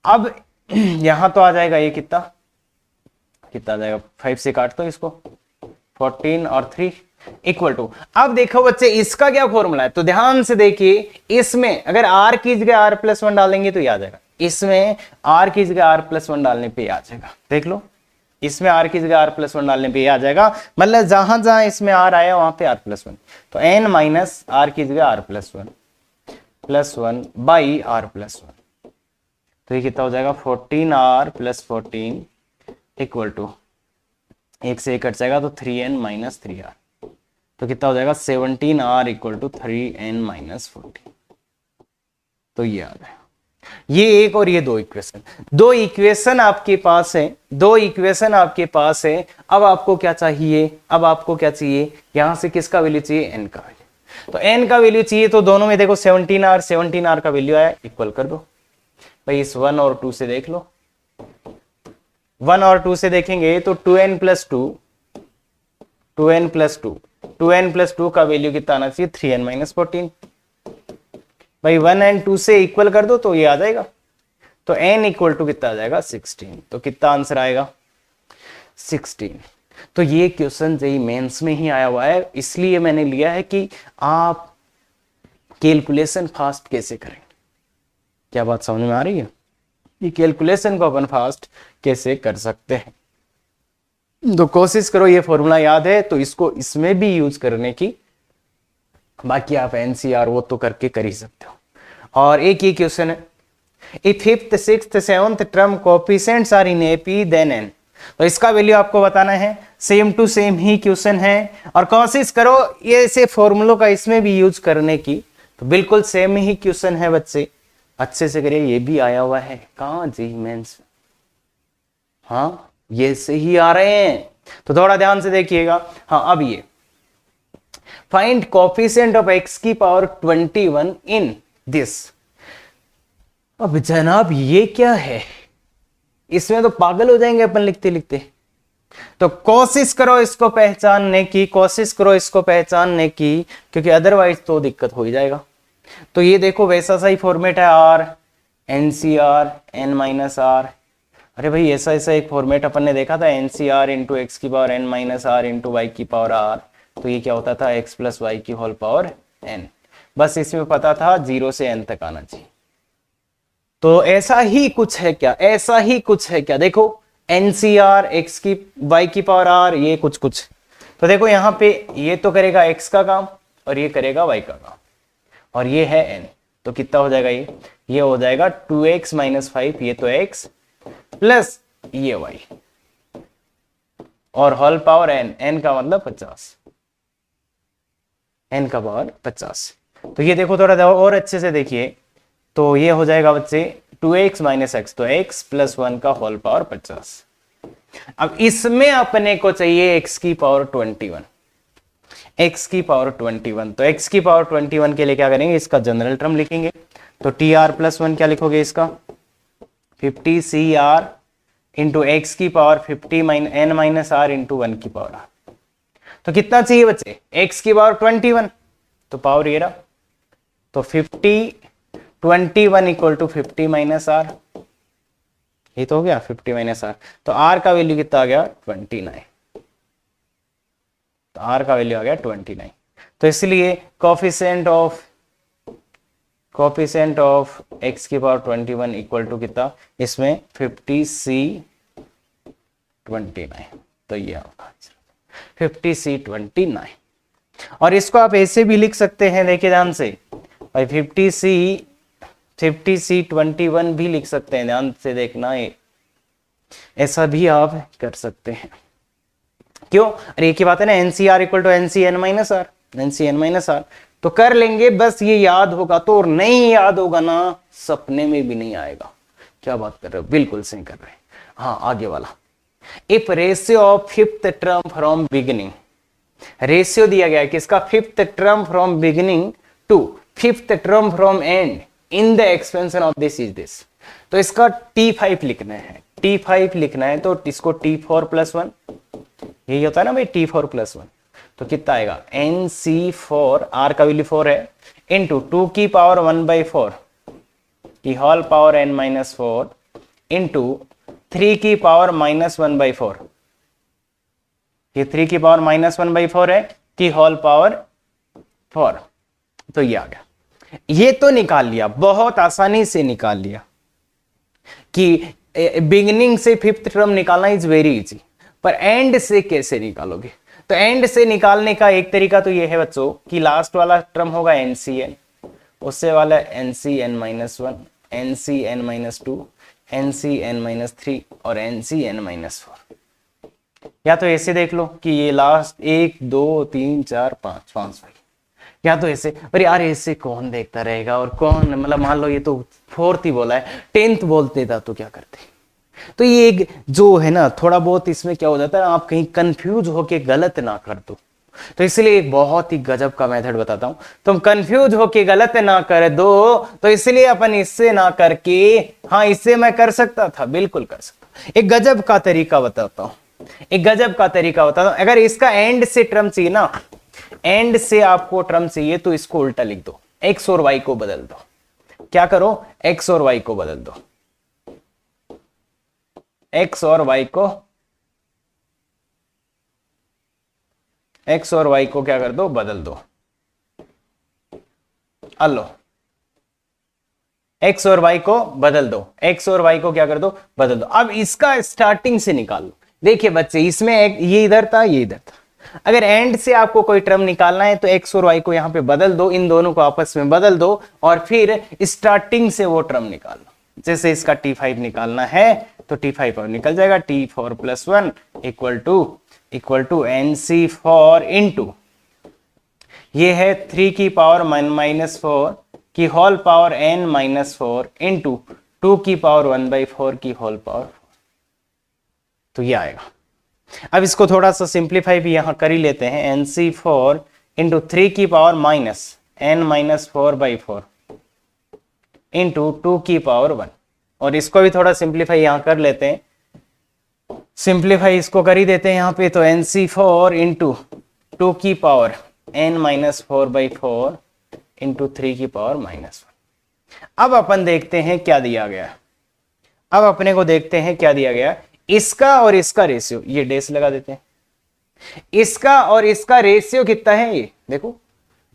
अब यहां तो आ जाएगा ये कितना आ जाएगा, 5 से काट दो इसको, 14 और 3 इक्वल टू, अब देखो बच्चे इसका क्या फॉर्मूला है, तो ध्यान से देखिए, इसमें अगर R की जगह R+1 डालेंगे तो ये आ जाएगा, इसमें R की जगह R+1 डालने पे आ जाएगा, देख लो, इसमें R की जगह R+1 डालने पे आ जाएगा, मतलब जहां जहां इसमें R आया वहां पे R+1, तो n-r की जगह R+1/r+1, तो ये कितना हो जाएगा, 14r+14 इक्वल टू, एक से एक कट जाएगा तो 3n-3r, तो कितना हो जाएगा 17r इक्वल टू 3n-14, तो ये आ गया। ये एक और ये दो इक्वेशन आपके पास है, अब आपको क्या चाहिए, यहां से किसका वैल्यू चाहिए, n का वैल्यू, तो n का वैल्यू चाहिए, तो दोनों में देखो 17r का वैल्यू आया, इक्वल कर दो भाई, इस 1 और 2 से देख लो, 1 और 2 से देखेंगे तो 2n+2 का वैल्यू कितना आना चाहिए, 3n-14, भाई 1 एंड 2 से इक्वल कर दो तो ये आ जाएगा, तो n इक्वल टू कितना आ जाएगा, 16, तो कितना आंसर आएगा, 16। तो ये क्वेश्चन जेईई मेंस में ही आया हुआ है, इसलिए मैंने लिया है कि आप कैलकुलेशन फास्ट कैसे करें। क्या बात समझ में आ रही है, ये कैलकुलेशन को अपन फास्ट कैसे कर सकते हैं, तो कोशिश करो, ये फॉर्मूला याद है तो इसको इसमें भी यूज करने की, बाकी आप NCR वो तो करके कर ही सकते हो। और एक ये क्वेश्चन है, if 5th 6th 7th term coefficients are in AP then n, तो इसका वैल्यू आपको बताना है, सेम टू सेम ही क्वेश्चन है, और कोशिश करो ये ऐसे फॉर्मूलों का इसमें भी यूज करने की, तो बिल्कुल सेम ही क्वेश्चन है बच्चे, अच्छे से करिए, ये भी आया हुआ है कहां, जेईई मेंस, हाँ ये से ही आ रहे हैं, तो थोड़ा ध्यान से देखिएगा। हाँ अब ये फाइंड कोएफिशिएंट ऑफ x की पावर 21 इन दिस, अब जनाब ये क्या है, इसमें तो पागल हो जाएंगे अपन लिखते लिखते। तो कोशिश करो इसको पहचानने की, कोशिश करो इसको पहचानने की, क्योंकि अदरवाइज तो दिक्कत हो ही जाएगा। तो ये देखो वैसा सा ही फॉर्मेट है, r n c r n minus r. अरे भाई ऐसा ऐसा एक फॉर्मेट अपन ने देखा था, n c r into x की power n minus r into y की पावर आर। तो ये क्या होता था, एक्स प्लस वाई की होल पावर एन। बस इसमें पता था 0 से n तक आना चाहिए। तो ऐसा ही कुछ है क्या, ऐसा ही कुछ है क्या, देखो एन सी आर एक्स की वाई की पावर आर, ये कुछ कुछ। तो देखो यहां पे ये तो करेगा x का काम और ये करेगा y का काम, और ये है n। तो कितना हो जाएगा, ये हो जाएगा 2x माइनस 5, ये तो x प्लस ये y और होल पावर n, n का मतलब 50, n का पावर 50। तो ये देखो थोड़ा और अच्छे से देखिए, तो ये हो जाएगा बच्चे 2x माइनस एक्स, तो x प्लस 1 का होल पावर 50। अब इसमें अपने को चाहिए x की पावर 21, x की पावर 21। तो x की पावर 21 के लिए क्या करेंगे, इसका जनरल टर्म लिखेंगे। तो टी आर प्लस 1 क्या लिखोगे, इसका 50 सी आर इंटू एक्स की power 50 n minus r into 1 की पावर आर। तो कितना चाहिए बच्चे, x की पावर 21, तो पावर ये रहा। तो 50 21 इक्वल टू 50 माइनस आर, ये तो हो गया 50 माइनस आर। तो आर का वैल्यू कितना आ गया, 29। तो आर का वैल्यू आ गया 29। तो इसलिए कोफिशिएंट ऑफ एक्स की पावर 21 इक्वल टू कितना, इसमें 50c29। तो ये आपका 50c29। और इसको आप ऐसे भी लिख सकते हैं, देखिए ध्यान से भाई, 50c21 भी लिख सकते हैं, ध्यान से देखना, ऐसा भी आप कर सकते हैं। क्यों, अरे एक ही बात है ना, NCR equal to NCN minus r, NCN minus r. तो कर लेंगे, बस ये याद होगा तो, और नहीं याद होगा ना, सपने में भी नहीं आएगा। क्या बात कर रहे हो, बिल्कुल सही कर रहे हैं। हाँ आगे वाला, if ratio of fifth term from beginning, ratio दिया गया है किसका, fifth term from beginning to fifth term from end in the expansion of this is this. तो इसका T5 लिखना है, T5 लिखना है, तो इसको T4 प्लस 1, यही होता है ना भाई, T4 प्लस 1। तो कितना आएगा, NC4, R का वैल्यू 4 है, इंटू 2 की पावर 1/4 की whole power n minus 4 into 3 की पावर माइनस 1/4, ये 3 की पावर माइनस 1/4 है की होल पावर 4। तो ये आ गया, ये तो निकाल लिया, बहुत आसानी से निकाल लिया कि बिगिनिंग से फिफ्थ टर्म निकालना इज वेरी इजी, पर एंड से कैसे निकालोगे। तो एंड से निकालने का एक तरीका तो ये है बच्चों कि लास्ट वाला टर्म होगा NCN, उससे वाला NCN minus 1, NCN minus 2, NCN minus 3 और NCN माइनस 4। या तो ऐसे देख लो कि ये लास्ट 1 2 3 4 5 भाई, या तो ऐसे, पर यार ऐसे कौन देखता रहेगा, और कौन, मतलब मान लो ये तो 4th ही बोला है, 10th बोलते था तो क्या करते। तो ये एक जो है ना, थोड़ा बहुत इसमें क्या हो जाता है, आप कहीं कंफ्यूज होके गलत ना कर दो। तो इसलिए एक बहुत ही गजब का मेथड बताता हूं, तुम कंफ्यूज होके गलत ना कर दो। तो इसलिए अपन इससे ना करके, हाँ इससे मैं कर सकता था, बिल्कुल कर सकता। एक गजब का तरीका बताता हूं, एक गजब का तरीका बताता हूं। अगर इसका एंड से टर्म चाहिए ना, एंड से आपको टर्म चाहिए, तो इसको उल्टा लिख दो, एक्स और वाई को बदल दो। क्या करो, एक्स और वाई को बदल दो, एक्स और वाई को, एक्स और वाई को क्या कर दो, बदल दो। अलो, एक्स और वाई को बदल दो, एक्स और वाई को क्या कर दो, बदल दो। अब इसका स्टार्टिंग से निकाल लो। देखिए बच्चे, इसमें एक ये इधर था, ये इधर था। अगर एंड से आपको कोई टर्म निकालना है तो एक्स और वाई को यहां पे बदल दो, इन दोनों को आपस में बदल दो, और फिर स्टार्टिंग से वो टर्म निकाल लो। जैसे इसका T5 निकालना है तो T5 और निकल जाएगा, T4 plus 1 equal to NC4 into, ये है 3 की पावर माइनस 4 की whole power n minus 4 into 2 की पावर 1/4 की होल पावर 4। तो ये आएगा। अब इसको थोड़ा सा सिंप्लीफाई भी यहां कर ही लेते हैं, NC4 इंटू 3 की power minus n minus 4/4 into 2 की पावर 1। और इसको भी थोड़ा सिंप्लीफाई यहां कर लेते हैं, सिंप्लीफाई इसको कर ही देते हैं यहां पे। तो NC4 इंटू 2 की पावर n-4/4 इंटू 3 की पावर -1। अब अपन देखते हैं क्या दिया गया। अब अपने को देखते हैं क्या दिया गया। इसका और इसका रेशियो, ये डेस लगा देते हैं। इसका और इसका रेशियो कितना है, ये देखो,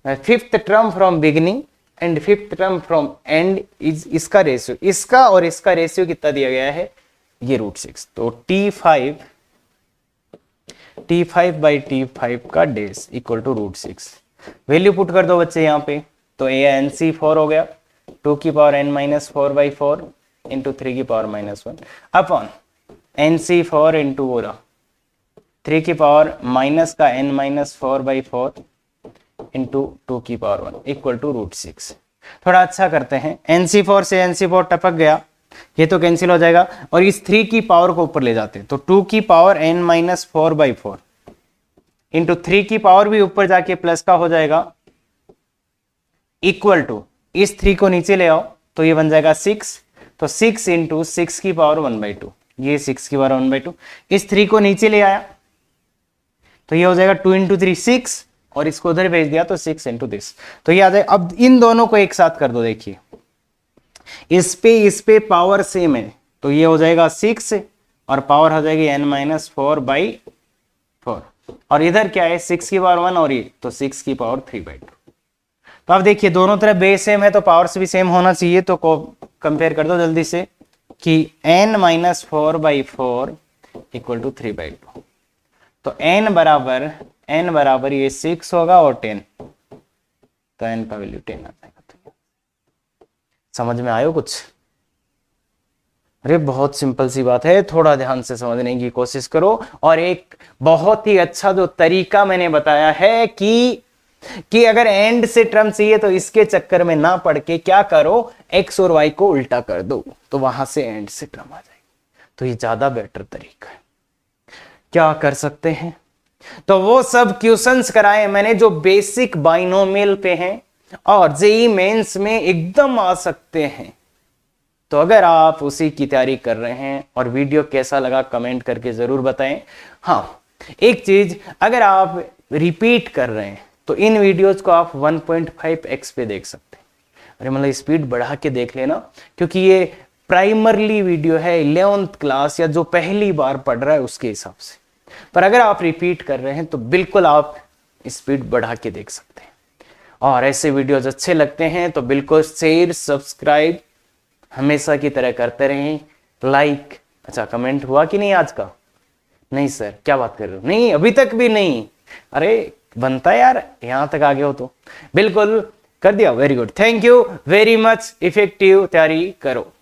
5th term from beginning and 5th term from and is इसका रेशियो। इसका और इसका रेशियो कितना दिया गया है, ये √6। तो T5 बाई T5 का डेस इक्वल टू √6। वैल्यू पुट कर दो बच्चे यहाँ पे। तो ये NC4 हो गया 2 की पावर n-4/4 इंटू 3 की पावर -1 अपॉन NC4 इंटू वो 3 की पावर माइनस का n-4/4 इंटू 2 की पावर 1 इक्वल टू √6। थोड़ा अच्छा करते हैं, NC4 से NC4 टपक गया, ये तो कैंसिल हो जाएगा, और इस 3 की पावर को ऊपर ले जाते हैं। तो 2 की पावर n-4/4 इंटू 3 की पावर भी ऊपर जाके प्लस का हो जाएगा, इक्वल टू इस 3 को नीचे ले आओ तो ये बन जाएगा 6। तो 6 इंटू 6 की पावर 1/2, ये 6 की पावर 1/2। इस 3 को नीचे ले आया तो ये हो जाएगा 2 इंटू 3 6, और इसको उधर भेज दिया तो 6 इंटू दिस। तो ये आ जाए। अब इन दोनों को एक साथ कर दो, देखिए इस पे पावर सेम है, तो ये हो जाएगा 6 और पावर हो जाएगी n-4/4, और इधर क्या है 6 की पावर 1 और ये तो 6 की पावर 3/2। तो अब देखिए दोनों तरफ बेस सेम है तो पावर्स भी सेम होना चाहिए। तो कंपेयर कर दो जल्दी से कि n-4/4 इक्वल टू 3/2। तो n बराबर ये 6 होगा और 10, तो n का वैल्यू 10 आ जाएगा। तो समझ में आयो कुछ? अरे बहुत सिंपल सी बात है, थोड़ा ध्यान से समझने की कोशिश करो। और एक बहुत ही अच्छा जो तरीका मैंने बताया है कि अगर एंड से टर्म चाहिए तो इसके चक्कर में ना पड़ के क्या करो, x और y को उल्टा कर दो, तो वहां से एंड से टर्म आ जाएगी। तो ये ज्यादा बेटर तरीका है। क्या कर सकते हैं, तो वो सब क्वेश्चंस कराए मैंने जो बेसिक बाइनोमियल पे हैं और जेईई मेंस में एकदम आ सकते हैं। तो अगर आप उसी की तैयारी कर रहे हैं और वीडियो कैसा लगा कमेंट करके जरूर बताएं। हाँ, एक चीज, अगर आप रिपीट कर रहे हैं तो इन वीडियोस को आप 1.5x पे देख सकते हैं। अरे मतलब स्पीड बढ़ा के देख लेना, क्योंकि ये प्राइमरली वीडियो है 11th क्लास या जो पहली बार पढ़ रहा है उसके हिसाब से। पर अगर आप रिपीट कर रहे हैं तो बिल्कुल आप स्पीड बढ़ा के देख सकते हैं। और ऐसे वीडियोस अच्छे लगते हैं तो बिल्कुल शेयर सब्सक्राइब हमेशा की तरह करते रहें, लाइक। अच्छा, कमेंट हुआ कि नहीं आज का? नहीं सर, क्या बात कर रहे हो? नहीं, अभी तक भी नहीं। अरे बनता है यार, यहां तक आ गए हो तो बिल्कुल कर दिया। Very good, thank you very much. Effective तैयारी करो।